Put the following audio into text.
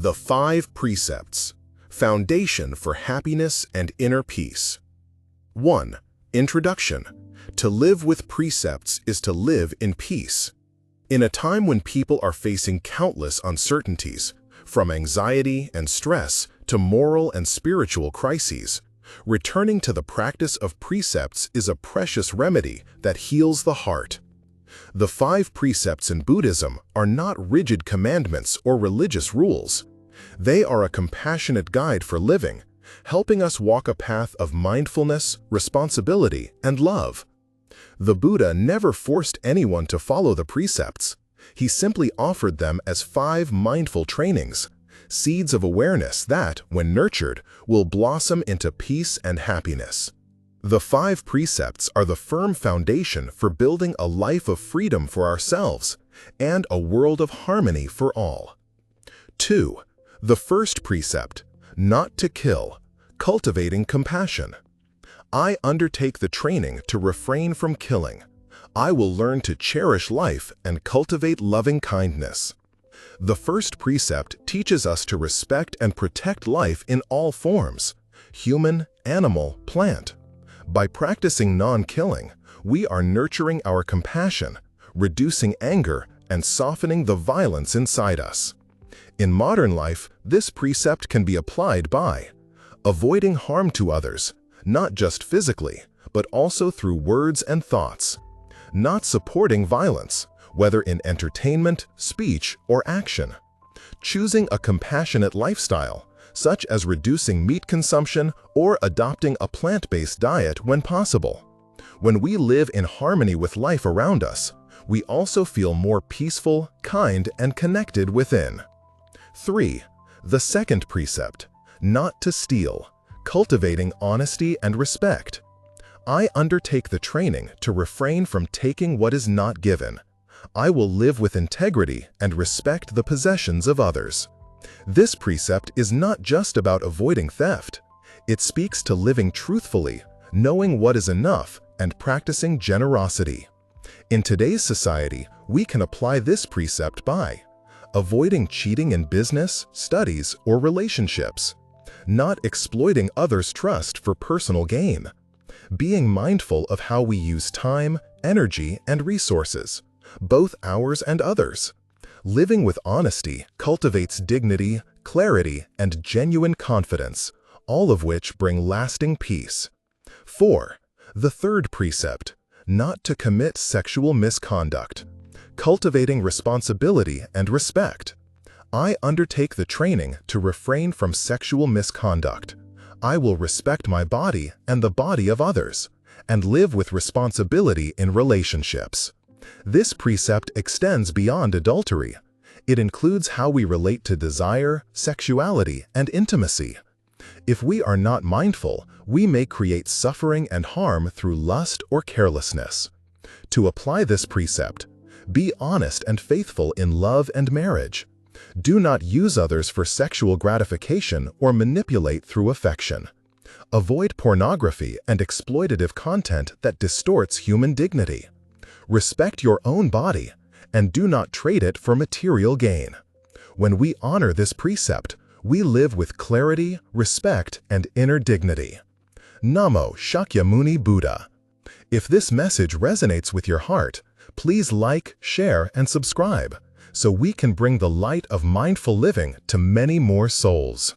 The 5 Precepts, Foundation for Happiness and Inner Peace. 1. Introduction. To live with precepts is to live in peace. In a time when people are facing countless uncertainties, from anxiety and stress to moral and spiritual crises, returning to the practice of precepts is a precious remedy that heals the heart. The 5 precepts in Buddhism are not rigid commandments or religious rules. They are a compassionate guide for living, helping us walk a path of mindfulness, responsibility, and love. The Buddha never forced anyone to follow the precepts. He simply offered them as 5 mindful trainings, seeds of awareness that, when nurtured, will blossom into peace and happiness. The 5 precepts are the firm foundation for building a life of freedom for ourselves and a world of harmony for all. 2. The first precept, not to kill, cultivating compassion. I undertake the training to refrain from killing. I will learn to cherish life and cultivate loving kindness. The first precept teaches us to respect and protect life in all forms, human, animal, plant. By practicing non-killing, we are nurturing our compassion, reducing anger, and softening the violence inside us. In modern life, this precept can be applied by avoiding harm to others, not just physically, but also through words and thoughts. Not supporting violence, whether in entertainment, speech, or action. Choosing a compassionate lifestyle, such as reducing meat consumption or adopting a plant-based diet when possible. When we live in harmony with life around us, we also feel more peaceful, kind, and connected within. 3. The second precept, not to steal, cultivating honesty and respect. I undertake the training to refrain from taking what is not given. I will live with integrity and respect the possessions of others. This precept is not just about avoiding theft. It speaks to living truthfully, knowing what is enough, and practicing generosity. In today's society, we can apply this precept by avoiding cheating in business, studies, or relationships, not exploiting others' trust for personal gain, being mindful of how we use time, energy, and resources, both ours and others. Living with honesty cultivates dignity, clarity, and genuine confidence, all of which bring lasting peace. 4. The third precept, not to commit sexual misconduct, cultivating responsibility and respect. I undertake the training to refrain from sexual misconduct. I will respect my body and the body of others, and live with responsibility in relationships. This precept extends beyond adultery. It includes how we relate to desire, sexuality, and intimacy. If we are not mindful, we may create suffering and harm through lust or carelessness. To apply this precept, be honest and faithful in love and marriage. Do not use others for sexual gratification or manipulate through affection. Avoid pornography and exploitative content that distorts human dignity. Respect your own body, and do not trade it for material gain. When we honor this precept, we live with clarity, respect, and inner dignity. Namo Shakyamuni Buddha. If this message resonates with your heart, please like, share, and subscribe, so we can bring the light of mindful living to many more souls.